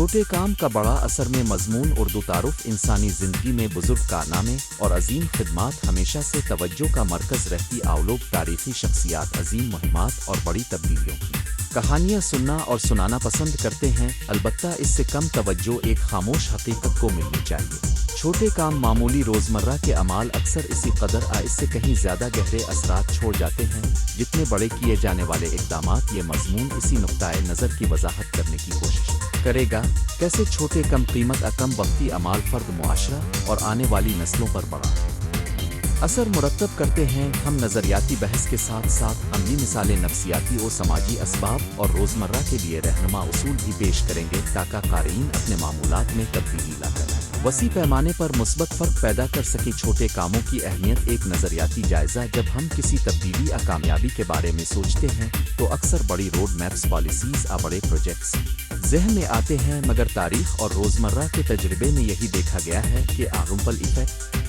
छोटे काम का बड़ा असर में मजमून उर्दू तारुफ इंसानी ज़िंदगी में बुजुर्ग कारनामे और अजीम खिदमात हमेशा से तवज्जो का मरकज़ रहती। आओ लोग तारीख़ी शख्सियात, अजीम मुहिमात और बड़ी तब्दीलियों की कहानियाँ सुनना और सुनाना पसंद करते हैं। अलबत्ता इससे कम तवज्जो एक खामोश हकीकत को मिलनी चाहिए। छोटे काम, मामूली रोज़मर्रा के अमाल अक्सर इसी कदर इससे कहीं ज़्यादा गहरे असरात छोड़ जाते हैं जितने बड़े किए जाने वाले इक़दामात। ये मज़मून इसी नुक्ताए नज़र की वजाहत करने की कोशिश करेगा कैसे छोटे कम कीमत कम वक्ती अमाल फ़र्द, मुआशरा और आने वाली नस्लों पर बड़ा असर मुरतब करते हैं। हम नज़रियाती बहस के साथ साथ अमली मिसालें, नफ्सियाती और समाजी असबाब और रोज़मर्रा के लिए रहनुमा उसूल भी पेश करेंगे ताकि क़ारीन अपने मामूलात में तब्दीली लाकर वसी पैमाने पर मुस्बत फ़र्क पैदा कर सके। छोटे कामों की अहमियत, एक नज़रियाती जायज़ा। जब हम किसी तब्दीली या कामयाबी के बारे में सोचते हैं तो अक्सर बड़ी रोड मैप्स, पॉलिसीज़ या बड़े प्रोजेक्ट्स ज़हन में आते हैं, मगर तारीख़ और रोज़मर्रा के तजर्बे में यही देखा गया है कि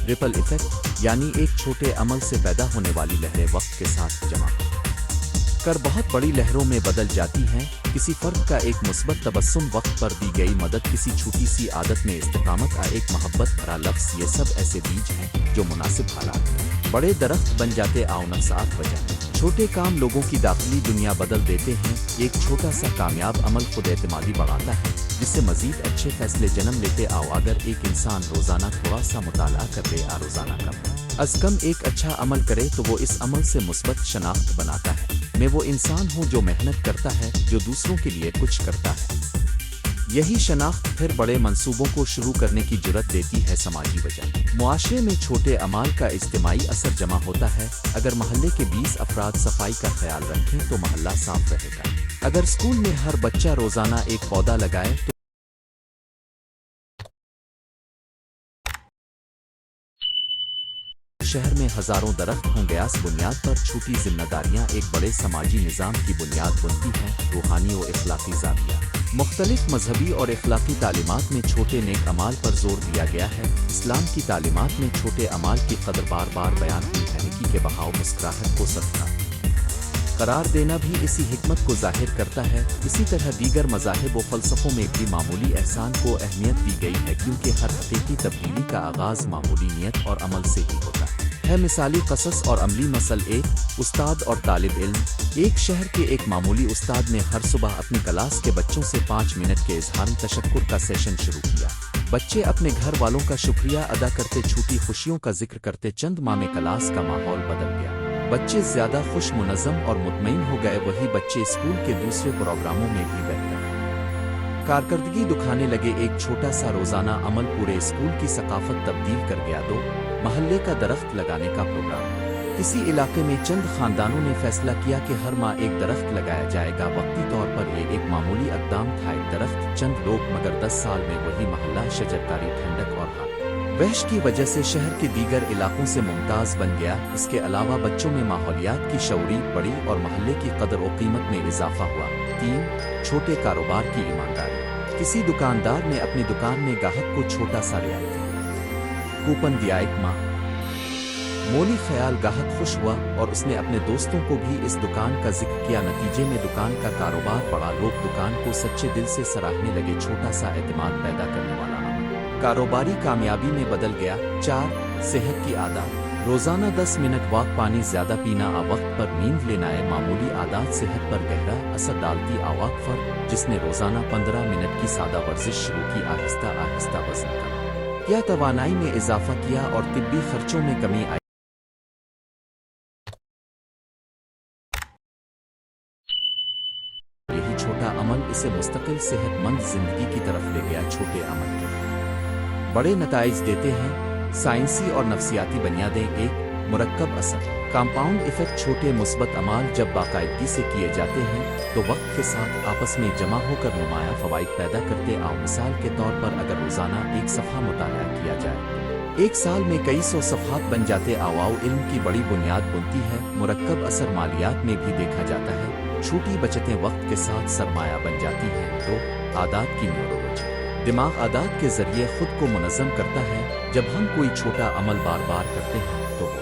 रिपल इफ़ेक्ट यानी एक छोटे अमल से पैदा होने वाली लहरें वक्त के साथ जमा कर बहुत बड़ी लहरों में बदल जाती हैं। किसी फ़र्द का एक मुस्बत तबस्सुम, वक्त पर दी गई मदद, किसी छोटी सी आदत में इस्तिकामत एक मोहब्बत भरा लफ्ज़, ये सब ऐसे बीज हैं जो मुनासिब हालात में बड़े दरख्त बन जाते। आओ नफ़्सात वजह छोटे काम लोगों की दाखिली दुनिया बदल देते हैं। एक छोटा सा कामयाब अमल खुद एतमादी बढ़ाता है जिससे मज़ीद अच्छे फैसले जन्म लेते। आओ अगर एक इंसान रोज़ाना थोड़ा सा मुताला कर ले, रोज़ाना कम अज़ कम एक अच्छा अमल करे तो वो इस अमल से मुस्बत शनाख्त बनाता है। मैं वो इंसान हूँ जो मेहनत करता है, जो दूसरों के लिए कुछ करता है। यही शनाख्त फिर बड़े मंसूबों को शुरू करने की जुर्रत देती है। समाजी वजह मुआशरे में छोटे अमाल का इज्तिमाई असर जमा होता है। अगर मोहल्ले के 20 अफराद सफाई का ख्याल रखें तो मोहल्ला साफ रहेगा। अगर स्कूल में हर बच्चा रोज़ाना एक पौधा लगाए तो शहर में हज़ारों दरख्त होंगे। इस बुनियाद पर छोटी जिम्मेदारियां एक बड़े समाजी निज़ाम की बुनियाद बनती हैं। रूहानी और इखलाकी ज़ाविया मुख्तलिफ मजहबी और इखलाकी तालीमात में छोटे नेक अमाल पर जोर दिया गया है। इस्लाम की तालीमात में छोटे अमाल की कदर बार बार बयान की है। नेकी के बहाव, मुस्कुराहट को सदका करार देना भी इसी हिकमत को जाहिर करता है। इसी तरह दीगर मज़ाहिब व फ़लसफ़ों में भी मामूली एहसान को अहमियत दी गई है, क्योंकि हर हकीकी तब्दीली का आगाज़ मामूली नियत और अमल से ही होता है। मिसाली क़सस और अमली मसल, एक उस्ताद और तालिब इल्म। एक शहर के एक मामूली उस्ताद ने हर सुबह अपनी क्लास के बच्चों से 5 मिनट के इज़हार तशक्कुर का सेशन शुरू किया। बच्चे अपने घर वालों का शुक्रिया अदा करते, छोटी खुशियों का जिक्र करते। चंद माह में क्लास का माहौल बदल गया। बच्चे ज़्यादा खुश, मुनज़्ज़म और मुतमईन हो गए। वही बच्चे स्कूल के दूसरे प्रोग्रामों में भी बेहतर कारकर्दगी दिखाने लगे। एक छोटा सा रोज़ाना अमल पूरे स्कूल की सकाफत तब्दील कर गया। 2 महल्ले का दरख्त लगाने का प्रोग्राम। किसी इलाके में चंद खानदानों ने फैसला किया कि हर माह एक दरख्त लगाया जाएगा। वक्ती तौर पर यह एक मामूली इक़दाम था, एक दरख्त, चंद लोग, मगर 10 साल में वही महल्ला शजरकारी, ठंडक और वहश की वजह से शहर के दीगर इलाकों से मुमताज़ बन गया। इसके अलावा बच्चों में माहौलियात की शऊरी बढ़ी और महल्ले की कदर व कीमत में इजाफा हुआ। 3 छोटे कारोबार की ईमानदारी। किसी दुकानदार ने अपनी दुकान में गाहक को छोटा सा रियायती कूपन दिया। एक माह मोली ख्याल, गाहक खुश हुआ और उसने अपने दोस्तों को भी इस दुकान का जिक्र किया। नतीजे में दुकान का कारोबार बढ़ा। लोग दुकान को सच्चे दिल से सराहने लगे। छोटा सा एतमाद पैदा करने वाला कारोबारी कामयाबी में बदल गया। 4 सेहत की आदत। रोज़ाना 10 मिनट वॉक, पानी ज़्यादा पीना, वक्त पर नींद लेना। मामूली आदत सेहत पर गहरा असर डालती। आवाक फ़र्द जिसने रोज़ाना 15 मिनट की सादा वर्जिश शुरू की, आहिस्ता आहिस्ता वज़न कम किया, तवानाई में इजाफा किया और तिब्बी खर्चों में कमी आई। यही छोटा अमल इसे मुस्तकिल सेहतमंद जिंदगी की तरफ ले गया। छोटे अमल के बड़े नताइज देते हैं। साइंसी और नफ्सियाती बुनियादें। 1 मुरक्कब असर, कंपाउंड इफेक्ट। छोटे मुस्बत अमाल जब बाकायदगी से किए जाते हैं तो वक्त के साथ आपस में जमा होकर नुमाया फ़वाइद पैदा करते। आओ मिसाल के तौर पर अगर रोज़ाना 1 सफ़हा मुताला किया जाए, 1 साल में कई 100 सफ़हात बन जाते। आओ इल्म की बड़ी बुनियाद बनती है। मुरक्कब असर मालियात में भी देखा जाता है। छोटी बचतें वक्त के साथ सरमाया बन जाती हैं। 2 आदात की न्यूरोलॉजी। दिमाग आदात के ज़रिए खुद को मुनज़्ज़म करता है। जब हम कोई छोटा अमल बार बार करते हैं तो वो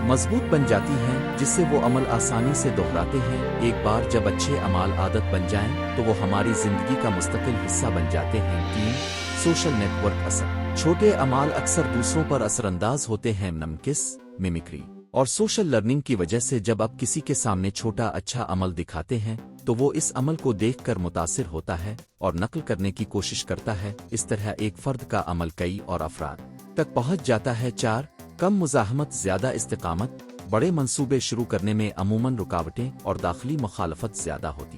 मजबूत बन जाती हैं, जिससे वो अमल आसानी से दोहराते हैं। एक बार जब अच्छे अमाल आदत बन जाएं, तो वो हमारी जिंदगी का मुस्तकिल हिस्सा बन जाते हैं। 3. सोशल नेटवर्क असर। छोटे अमाल अक्सर दूसरों पर असरअंदाज होते हैं। नमकिस, मिमिक्री और सोशल लर्निंग की वजह से जब आप किसी के सामने छोटा अच्छा अमल दिखाते हैं, तो वो इस अमल को देखकर मुतासिर होता है और नकल करने की कोशिश करता है। इस तरह एक फर्द का अमल कई और अफराद तक पहुंच जाता है। 4. कम मुज़ाहमत, ज़्यादा इस्तिकामत। बड़े मंसूबे शुरू करने में अमूमन रुकावटें और दाखिली मुखालफत ज़्यादा होती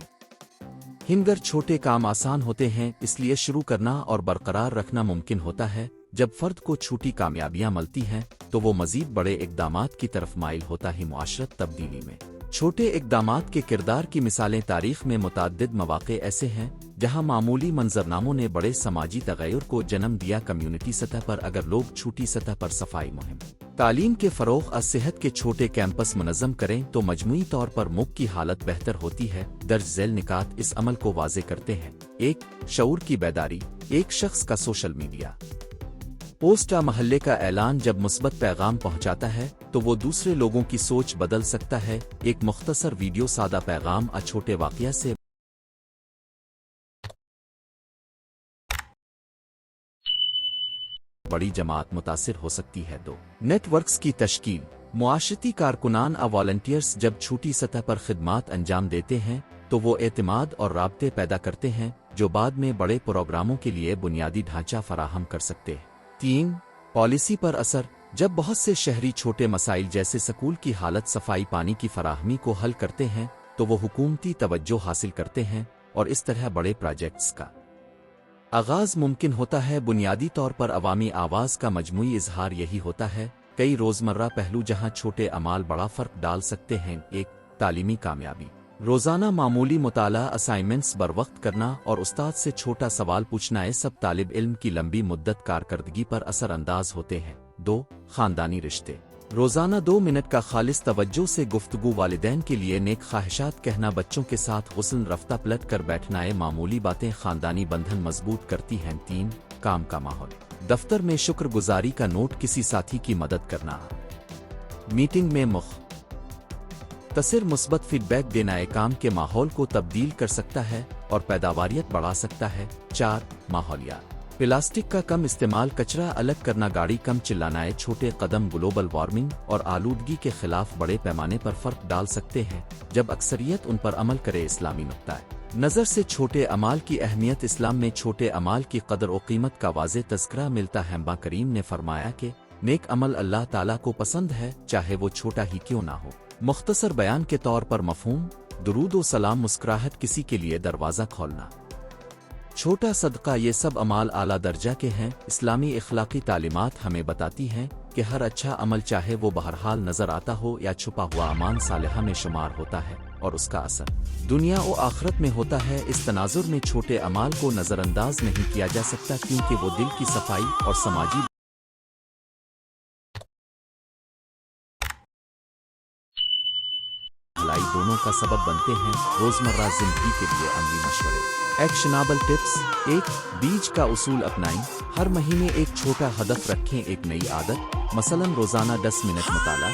हिमगर छोटे काम आसान होते हैं, इसलिए शुरू करना और बरकरार रखना मुमकिन होता है। जब फर्द को छोटी कामयाबियां मिलती हैं, तो वो मजीद बड़े इक़दामात की तरफ माइल होता है। मुआशरत तब्दीली में छोटे इक़दामात के किरदार की मिसालें तारीख में मुतअद्दिद मौक़े ऐसे हैं जहां मामूली मंजरनामों ने बड़े समाजी तग़य्युर को जन्म दिया। कम्युनिटी सतह पर अगर लोग छोटी सतह पर सफाई मुहिम, तालीम के फ़रोग़ और सेहत के छोटे कैंपस मुनज़्ज़म करें, तो मजमूई तौर पर मुल्क की हालत बेहतर होती है। दर्ज झैल निकात इस अमल को वाज़े करते हैं। 1. शऊर की बेदारी। एक शख्स का सोशल मीडिया पोस्ट या महल्ले का ऐलान जब मुस्बत पैगाम पहुंचाता है, तो वो दूसरे लोगों की सोच बदल सकता है। एक मुख्तसर वीडियो सादा पैगाम और छोटे वाक़या से बड़ी जमात मुतासिर हो सकती है। 2. नेटवर्क्स की तश्कील। मुआशरती कारकुनान और वॉलंटियर्स जब छोटी सतह पर खिदमात अंजाम देते हैं, तो वो एतमाद और राब्ते पैदा करते हैं, जो बाद में बड़े प्रोग्रामों के लिए बुनियादी ढांचा फराहम कर सकते हैं। 3. पॉलिसी पर असर। जब बहुत से शहरी छोटे मसाइल जैसे स्कूल की हालत, सफाई, पानी की फराहमी को हल करते हैं, तो वो हुकूमती तवज्जो हासिल करते हैं और इस तरह बड़े प्रोजेक्ट्स का आगाज मुमकिन होता है। बुनियादी तौर पर अवामी आवाज़ का मजमूई इजहार यही होता है। कई रोज़मर्रा पहलू जहां छोटे अमाल बड़ा फ़र्क डाल सकते हैं। 1. तालीमी कामयाबी। रोज़ाना मामूली मुताला, असाइनमेंट्स बर वक्त करना और उस्ताद से छोटा सवाल पूछना, ये सब तालिब इल्म की लंबी मुद्दत कारकर्दगी पर असर अंदाज होते हैं। 2. ख़ानदानी रिश्ते। रोज़ाना 2 मिनट का खालिस तवज्जो से गुफ्तगू, वालिदैन के लिए नेक ख्वाहिशात कहना, बच्चों के साथ हुस्न रफ्ता पलट कर बैठना, ये मामूली बातें ख़ानदानी बंधन मजबूत करती हैं। 3. काम का माहौल। दफ्तर में शुक्रगुजारी का नोट, किसी साथी की मदद करना, मीटिंग में तसिर मुस्बत फीडबैक देना एक काम के माहौल को तब्दील कर सकता है और पैदावारियत बढ़ा सकता है। 4. माहौलियात। प्लास्टिक का कम इस्तेमाल, कचरा अलग करना, गाड़ी कम चिल्लाना, छोटे कदम ग्लोबल वार्मिंग और आलूदगी के खिलाफ बड़े पैमाने पर फर्क डाल सकते हैं, जब अक्सरियत उन पर अमल करे। इस्लामी नुक्ता नज़र से छोटे अमाल की अहमियत। इस्लाम में छोटे अमाल की कदर और कीमत का वाज़े तज़किरा मिलता है। अम्बा करीम ने फरमाया कि नेक अमल अल्लाह ताला को पसंद है, चाहे वो छोटा ही क्यों ना हो। मुख्तसर बयान के तौर पर मफ़हूम, दुरूद व सलाम, मुस्कुराहट, किसी के लिए दरवाज़ा खोलना, छोटा सदका, ये सब अमाल आला दर्जा के हैं। इस्लामी इखलाकी तालीमात हमें बताती हैं कि हर अच्छा अमल, चाहे वो बहरहाल नज़र आता हो या छुपा हुआ, अमान सालिहा में शुमार होता है और उसका असर दुनिया और आखिरत में होता है। इस तनाजुर में छोटे अमाल को नज़रअंदाज नहीं किया जा सकता, क्योंकि वो दिल की सफाई और समाजी भलाई दोनों का सबब बनते हैं। रोज़मर्रा जिंदगी के लिए अमली मशवरे। Actionable tips. 1. बीज का उसूल अपनाएं। हर महीने एक छोटा हदफ रखें। एक नई आदत, मसलन रोज़ाना 10 मिनट मुताला,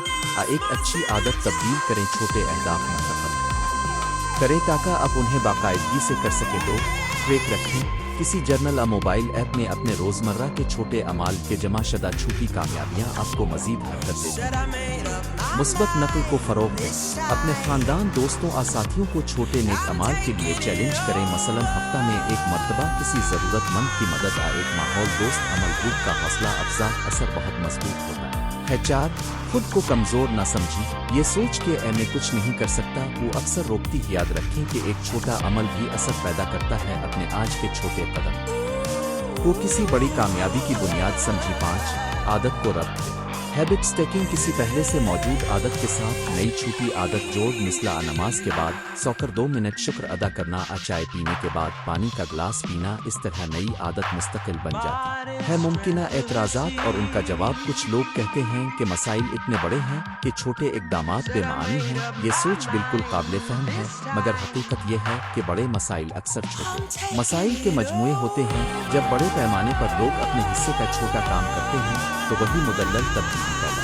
एक अच्छी आदत तब्दील करें। छोटे अहदाफ मुंतखब करें ताकि आप उन्हें बाकायदगी से कर सकें। 2. ट्रैक रखें। किसी जर्नल या मोबाइल ऐप में अपने रोज़मर्रा के छोटे अमाल के जमा शुदा छोटी कामयाबियाँ आपको मज़ीद हरकत देती। मुस्बत नकल को फ़रोग़ दें। अपने ख़ानदान, दोस्तों और साथियों को छोटे नेक अमाल के लिए चैलेंज करें। मसलन हफ्ता में एक मरतबा किसी ज़रूरतमंद की मदद आ। एक माहौल दोस्त अमल ग्रुप का हौसला अफजा असर बहुत मजबूत होता है। 4. खुद को कमज़ोर न समझें। ये सोच के मैं कुछ नहीं कर सकता, वो अक्सर रोकती है। याद रखें कि एक छोटा अमल भी असर पैदा करता है। अपने आज के छोटे कदम को किसी बड़ी कामयाबी की बुनियाद समझी। 5. आदत को रब्त दें। हैबिट स्टैकिंग, किसी पहले से मौजूद आदत के साथ नई छोटी आदत जोड़। मिसला नमाज के बाद सोकर 2 मिनट शुक्र अदा करना, चाय पीने के बाद पानी का गिलास पीना। इस तरह नई आदत मुस्तकिल बन जाती है। मुमकिना एतराज़ात और उनका जवाब। कुछ लोग कहते हैं कि मसाइल इतने बड़े हैं कि छोटे इक़दामात बेमानी हैं। ये सोच बिल्कुल काबिल फ़हम है, मगर हकीकत यह है कि बड़े मसाइल अक्सर छोटे मसाइल के मजमूए होते हैं। जब बड़े पैमाने पर लोग अपने हिस्से का छोटा काम करते हैं, तो वही मुदल्लल तब्दीली पैदा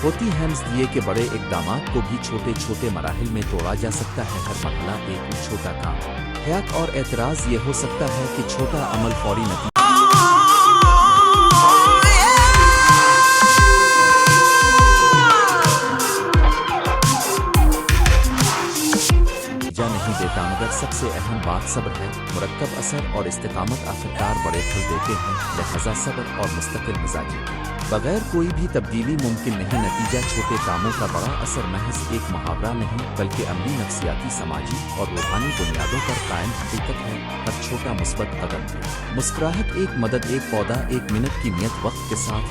होती है ये कि बड़े इकदामात को भी छोटे छोटे मराहिल में तोड़ा जा सकता है। हर मरहला एक छोटा काम है और एतराज़ ये हो सकता है कि छोटा अमल फौरी नतीजा नहीं देता, मगर सबसे अहम बात सब्र है। मुरक्कब असर और इस्तिकामत आखिरकार बड़े फल देते हैं। लिहाजा सब्र और मुस्तकिल मिजाजी बगैर कोई भी तब्दीली मुमकिन नहीं। नतीजा छोटे कामों का बड़ा असर महज एक मुहावरा नहीं बल्कि अमली, नफ्सियाती, समाजी और रूहानी बुनियादों पर कायम हकीकत है। हर छोटा मुस्बत कदम है, मुस्कुराहट, एक मदद, एक पौधा, एक मिनट की नियत वक्त के साथ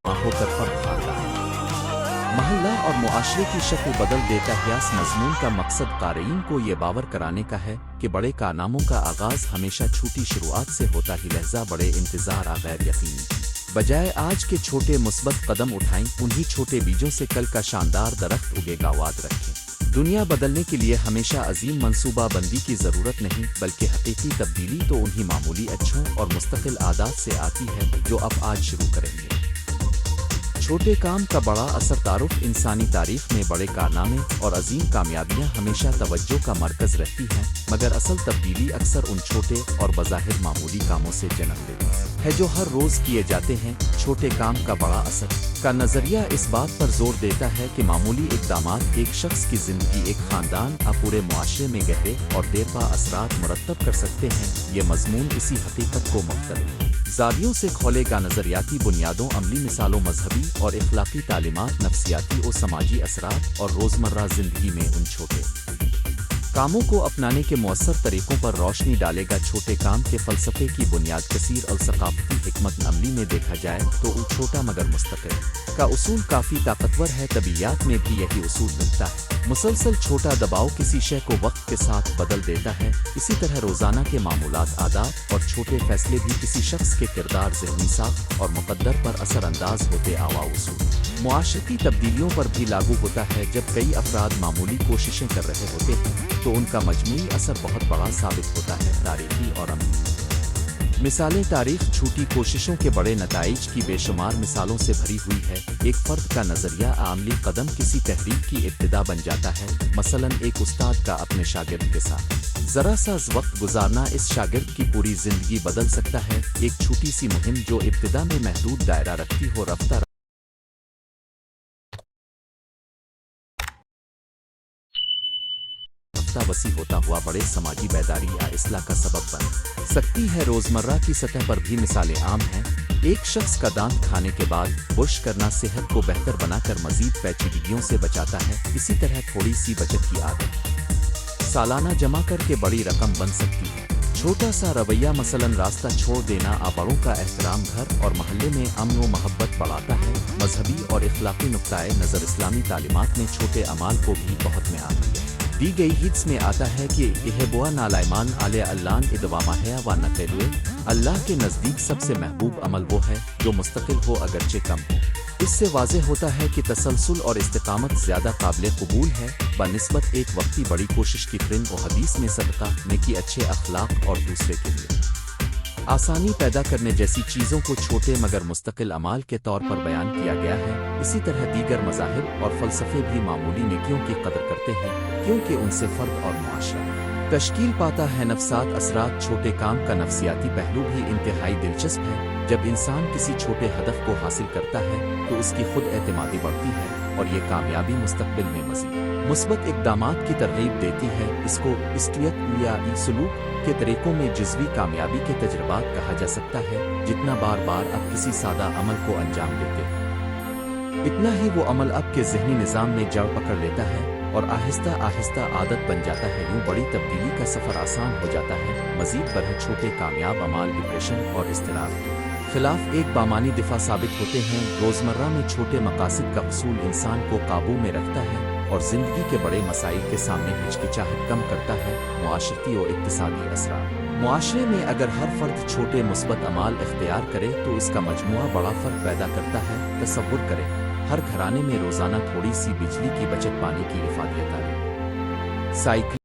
होकर फर्क खाता है, महल्ला और मुआशरे की शक्ल बदल देता है। इस मजमून का मकसद क़ारीन को ये बावर कराने का है कि बड़े कारनामों का आगाज़ हमेशा छोटी शुरुआत से होता ही। लहजा बड़े इंतज़ार आ गैर यकीनी बजाय आज के छोटे मुस्बत कदम उठाएं। उन्हीं छोटे बीजों से कल का शानदार दरख्त उगेगा। वाद रखें, दुनिया बदलने के लिए हमेशा अजीम मंसूबा बंदी की ज़रूरत नहीं बल्कि हकीकी तब्दीली तो उन्हीं मामूली अच्छों और मुस्तकिल आदात से आती है जो आप आज शुरू करेंगे। छोटे काम का बड़ा असर तारुफ इंसानी तारीख में बड़े कारनामे और अजीम कामयाबियां हमेशा तवज्जो का मरकज़ रहती हैं, मगर असल तब्दीली अक्सर उन छोटे और बज़ाहिर मामूली कामों से जन्म लेती है जो हर रोज़ किए जाते हैं। छोटे काम का बड़ा असर का नज़रिया इस बात पर जोर देता है कि मामूली इक़दामात एक शख्स की ज़िंदगी, एक ख़ानदान या पूरे मुआशरे में गहरे और देरपा असरात मुरतब कर सकते हैं। ये मज़मून इसी हकीकत को मुख्तलिफ ज़ावियों से खोलेगा। नज़रियाती बुनियादों, अमली मिसालों, मजहबी और इखलाकी तालीमात, नफ्सियाती और समाजी असरात और रोज़मर्रा ज़िंदगी में उन छोटे कामों को अपनाने के मौसर तरीक़ों पर रोशनी डालेगा। छोटे काम के फ़लसफ़े की बुनियाद कसीर और सकाफ़ती हिकमत अमली में देखा जाए तो छोटा मगर मुस्तक़िल का उसूल काफ़ी ताकतवर है। तबीयत में भी यही उसूल मिलता है। मुसलसल छोटा दबाव किसी शय को वक्त के साथ बदल देता है। इसी तरह रोज़ाना के मामूलात, आदात और छोटे फैसले भी किसी शख्स के किरदार, ज़हनी साख और मुक़द्दर पर असरअंदाज होते आवा उसूल मुआशरती तब्दीलियों पर भी लागू होता है। जब कई अफराद मामूली कोशिशें कर रहे होते हैं तो उनका मजमूई असर बहुत बड़ा साबित होता है। तारीखी और अमली मिसालें, तारीख छोटी कोशिशों के बड़े नताइज की बेशुमार मिसालों से भरी हुई है। एक फ़र्द का नज़रिया, आमली कदम किसी तहरीक की इब्तिदा बन जाता है। मसलन एक उस्ताद का अपने शागिर्द के साथ ज़रा सा वक्त गुजारना इस शागिर्द की पूरी ज़िंदगी बदल सकता है। एक छोटी सी मुहिम जो इब्तिदा में महदूद दायरा रखती हो, रफ्ता वसी होता हुआ बड़े समाजी बेदारी या इस्लाह का सबब बन सकती है। रोज़मर्रा की सतह पर भी मिसालें आम हैं। एक शख्स का दांत खाने के बाद ब्रश करना सेहत को बेहतर बनाकर मज़ीद पेचीदगियों से बचाता है। इसी तरह थोड़ी सी बचत की आदत सालाना जमा करके बड़ी रकम बन सकती है। छोटा सा रवैया, मसलन रास्ता छोड़ देना, बड़ों का एहतराम घर और महल्ले में अमन व मोहब्बत बढ़ाता है। मजहबी और इखलाकी नुक्ताए नज़र इस्लामी तालीमात में छोटे अमाल को भी बहुत में आती है। दी गई हिद्स में आता है कि यह बुआ नालाइमान आले अल्लान इदवामा है व नक़ेलुए, अल्लाह के नज़दीक सबसे महबूब अमल वो है जो मुस्तकिल हो अगरचे कम हो। इससे वाज़ेह होता है कि तसलसल और इस्तिकामत ज़्यादा काबिल कबूल है बनिस्बत एक वक्ती बड़ी कोशिश की। क़ुरान और हदीस में सदका, नेकी, अच्छे अखलाक और दूसरे के लिए आसानी पैदा करने जैसी चीज़ों को छोटे मगर मुस्तकिल अमाल के तौर पर बयान किया गया है। इसी तरह दीगर मज़ाहिब और फ़लसफ़े भी मामूली नेकियों की कदर करते हैं क्योंकि उनसे फ़र्द और मुआशरा तश्कील पाता है। नफ्सात असरात, छोटे काम का नफ्सियाती पहलू भी इंतहाई दिलचस्प है। जब इंसान किसी छोटे हदफ को हासिल करता है तो उसकी खुद एतमादी बढ़ती है और ये कामयाबी मुस्तक़बिल में मज़ीद मुस्बत इक़दामात की तरगीब देती है। इसको इस्तियत या सलूक के तरीक़ों में जुज़वी कामयाबी के तजर्बात कहा जा सकता है। जितना बार बार आप किसी सादा अमल को अंजाम देते हैं, इतना ही वो अमल आपके ज़हनी निज़ाम में जड़ पकड़ लेता है और आहिस्ता आहिस्ता आदत बन जाता है। यूँ बड़ी तब्दीली का सफ़र आसान हो जाता है। मज़ीद बरह छोटे कामयाब अमाल डिप्रेशन और इज़्तिराब के खिलाफ एक बामानी दिफा साबित होते हैं। रोज़मर्रा में छोटे मकासद का हुसूल इंसान को काबू में रखता है और ज़िंदगी के बड़े मसाइल के सामने हिचकिचाहट कम करता है। मुआशरती और इक़्तिसादी असरात, मुआशरे में अगर हर फ़र्द छोटे मुस्बत अमाल इख्तियार करे तो इसका मजमुआ बड़ा फ़र्क पैदा करता है। तसव्वुर करें, हर घराने में रोज़ाना थोड़ी सी बिजली की बचत, पानी की इफ़ादियत, साइकिल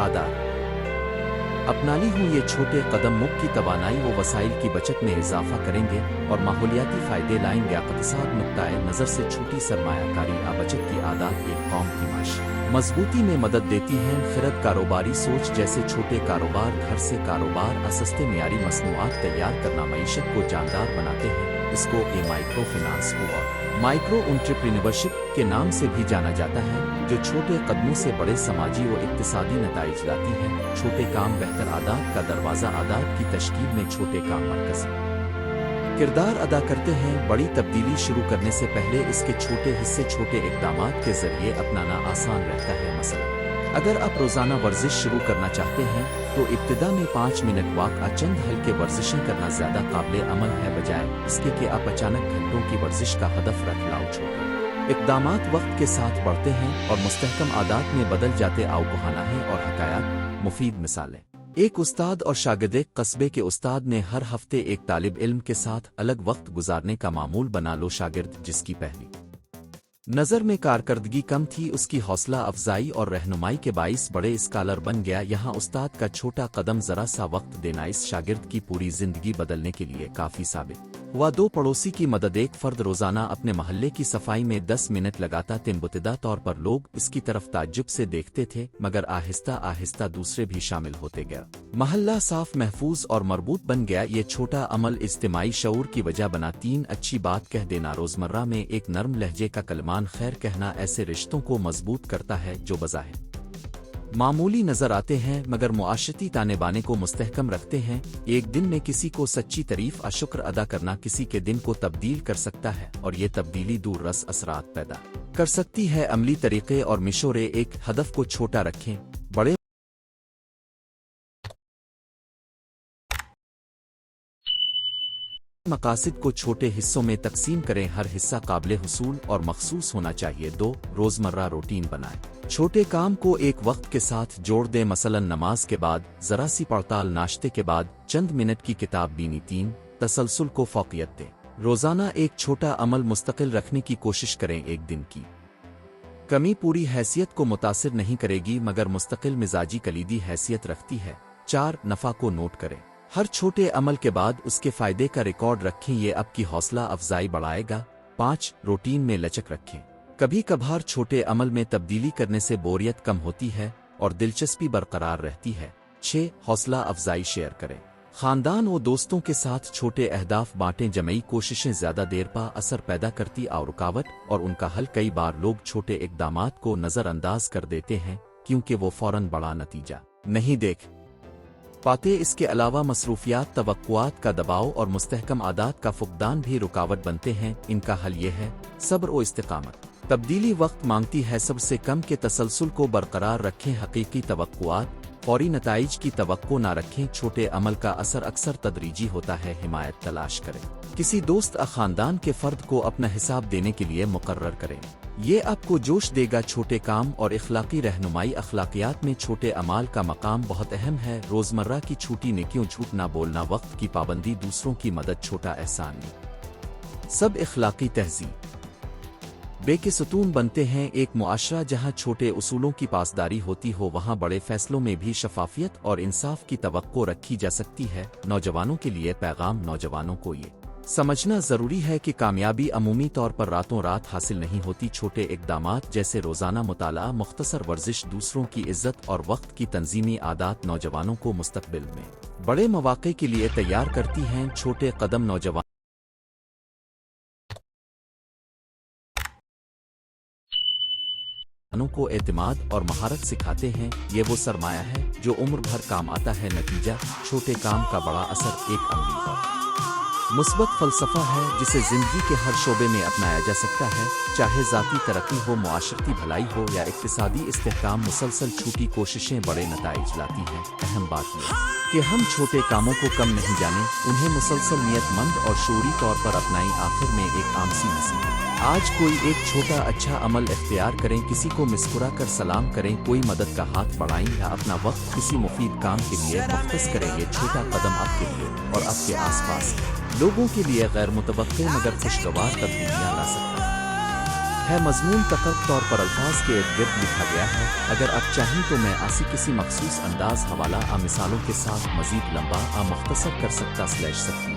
आदत अपना ली हूँ। ये छोटे कदम मुल्क की तवानाई व वसाइल की बचत में इजाफा करेंगे और माहौलियाती फ़ायदे लाएंगे। इक़्तिसाद नुक्ताए नज़र से छोटी सरमायाकारी बचत की आदत एक कौम की माशी मजबूती में मदद देती हैं। खिरद कारोबारी सोच जैसे छोटे कारोबार, घर से कारोबार, सस्ते मियारी मसनूआत तैयार करना मईशत को जानदार बनाते हैं। इसको माइक्रो फाइनेंस और माइक्रो एंटरप्रेन्योरशिप के नाम से भी जाना जाता है, जो छोटे कदमों से बड़े समाजी और इक्तिसादी नताइज लाती है। छोटे काम बेहतर आदात का दरवाज़ा। आदात की तश्कील में छोटे काम मरकज़ी किरदार अदा करते हैं। बड़ी तब्दीली शुरू करने से पहले इसके छोटे हिस्से, छोटे इक़दामात के ज़रिए अपनाना आसान रहता है। मसलन अगर आप रोज़ाना वर्जिश शुरू करना चाहते हैं तो इब्तिदा में 5 मिनट वॉक चंद हल्के वर्जिशें करना ज़्यादा काबिल अमल है, बजाय इसके कि आप अचानक घंटों की वर्जिश का हदफ रख लाओ। छोटे इक़दामात वक्त के साथ बढ़ते हैं और मुस्तहकम आदात में बदल जाते। आओ बहाना है और हकायात मुफीद मिसालें। एक उस्ताद और शागिर्द। एक कस्बे के उस्ताद ने हर हफ्ते एक तालिब इल्म के साथ अलग वक्त गुजारने का मामूल बना लो। शागिर्द, जिसकी पहली नज़र में कारकर्दगी कम थी, उसकी हौसला अफजाई और रहनुमाई के बाइस बड़े स्कॉलर बन गया। यहाँ उस्ताद का छोटा कदम, ज़रा सा वक्त देना, इस शागिर्द की पूरी जिंदगी बदलने के लिए काफ़ी साबित हुआ। 2 पड़ोसी की मदद। एक फर्द रोज़ाना अपने महल्ले की सफाई में 10 मिनट लगाता। इब्तिदा तौर पर लोग इसकी तरफ ताज्जुब से देखते थे, मगर आहिस्ता आहिस्ता दूसरे भी शामिल होते गया। महल्ला साफ, महफूज और मरबूत बन गया। ये छोटा अमल इज्तिमाई शऊर की वजह बना। 3 अच्छी बात कह देना। रोज़मर्रा में एक नर्म लहजे का कलमान खैर कहना ऐसे रिश्तों को मजबूत करता है जो बज़ाहिर मामूली नजर आते हैं मगर मुआशरती ताने बाने को मुस्तहकम रखते हैं। एक दिन में किसी को सच्ची तारीफ शुक्र अदा करना किसी के दिन को तब्दील कर सकता है और ये तब्दीली दूर रस असरात पैदा कर सकती है। अमली तरीके और मिशोरे। एक हदफ को छोटा रखें, बड़े मकासद को छोटे हिस्सों में तकसीम करें। हर हिस्सा काबिल हुसूल और मखसूस होना चाहिए। 2 रोज़मर्रा रूटीन बनाएं। छोटे काम को एक वक्त के साथ जोड़ दें, मसलन नमाज के बाद ज़रा सी पड़ताल, नाश्ते के बाद चंद मिनट की किताब बीनी। 3 तसलसल को फ़ौक़ियत दें। रोज़ाना एक छोटा अमल मुस्तकिल रखने की कोशिश करें। एक दिन की कमी पूरी हैसियत को मुतासिर नहीं करेगी मगर मुस्तकिल मिजाजी कलीदी हैसियत रखती है। 4 नफ़ा को नोट करें। हर छोटे अमल के बाद उसके फ़ायदे का रिकॉर्ड रखें, ये आपकी हौसला अफजाई बढ़ाएगा। 5 रूटीन में लचक रखें। कभी कभार छोटे अमल में तब्दीली करने से बोरियत कम होती है और दिलचस्पी बरकरार रहती है। 6 हौसला अफजाई शेयर करें। खानदान और दोस्तों के साथ छोटे अहदाफ बांटें। जमई कोशिशें ज़्यादा देर पा असर पैदा करती और रुकावट और उनका हल। कई बार लोग छोटे इक़दामात को नज़रअंदाज कर देते हैं क्योंकि वो फ़ौरन बड़ा नतीजा नहीं देख पाते। इसके अलावा मसरूफियात, तवक्कुआत का दबाव और मुस्तहकम आदात का फुकदान भी रुकावट बनते हैं। इनका हल ये है सब्र और इस्तिकामत। तब्दीली वक्त मांगती है, सबसे कम के तसलसल को बरकरार रखें। हकीकी तवक्कुआत, फौरी नताइज की तवक्को ना रखें। छोटे अमल का असर अक्सर तदरीजी होता है। हिमायत तलाश करें। किसी दोस्त या खानदान के फर्द को अपना हिसाब देने के लिए मुकर्रर करें, ये आपको जोश देगा। छोटे काम और इखलाकी रहनुमाई। अखलाकियात में छोटे अमाल का मकाम बहुत अहम है। रोज़मर्रा की छूटी नेकियों, झूठ ना बोलना, वक्त की पाबंदी, दूसरों की मदद, छोटा एहसान नहीं सब इखलाकी तहज़ीब के सतून बनते हैं। एक मुआशरा जहां छोटे उसूलों की पासदारी होती हो वहां बड़े फैसलों में भी शफाफियत और इंसाफ की तवक्को रखी जा सकती है। नौजवानों के लिए पैगाम। नौजवानों को ये समझना ज़रूरी है कि कामयाबी अमूमी तौर पर रातों रात हासिल नहीं होती। छोटे इक़दामात जैसे रोज़ाना मुताला, मुख्तसर वर्जिश, दूसरों की इज़्ज़त और वक्त की तंजीमी आदात नौजवानों को मुस्तक़बिल में बड़े मौक़े के लिए तैयार करती हैं। छोटे कदम नौजवान को एतमाद और महारत सिखाते हैं। ये वो सरमाया है जो उम्र भर काम आता है। नतीजा छोटे काम का बड़ा असर। एक अमली और मुस्बत फ़लसफ़ा है जिसे ज़िंदगी के हर शोबे में अपनाया जा सकता है, चाहे ज़ाती तरक्की हो, मुआशरती भलाई हो या इक़्तिसादी इस्तेहकाम। मुसलसल छोटी कोशिशें बड़े नताइज लाती हैं। अहम बात यह कि हम छोटे कामों को कम नहीं जानें, उन्हें मुसलसल नियतमंद और शऊरी तौर पर अपनाएं। आखिर में एक आम सी नसीहत, आज कोई एक छोटा अच्छा अमल इख्तियार करें। किसी को मुस्कुरा कर सलाम करें, कोई मदद का हाथ बढ़ाएं या अपना वक्त किसी मुफीद काम के लिए मुख्तस करें। ये छोटा कदम आपके लिए और आपके आसपास लोगों के लिए गैर मुतवक्के मगर खुशगवार तब्दीलियां ला सकता है। ہے مضمون تخت طور پر الفاظ کے ارد گرد لکھا گیا ہے۔ اگر آپ چاہیں تو میں آسی کسی مخصوص انداز حوالہ مثالوں کے ساتھ مزید لمبا مختصر کر سکتی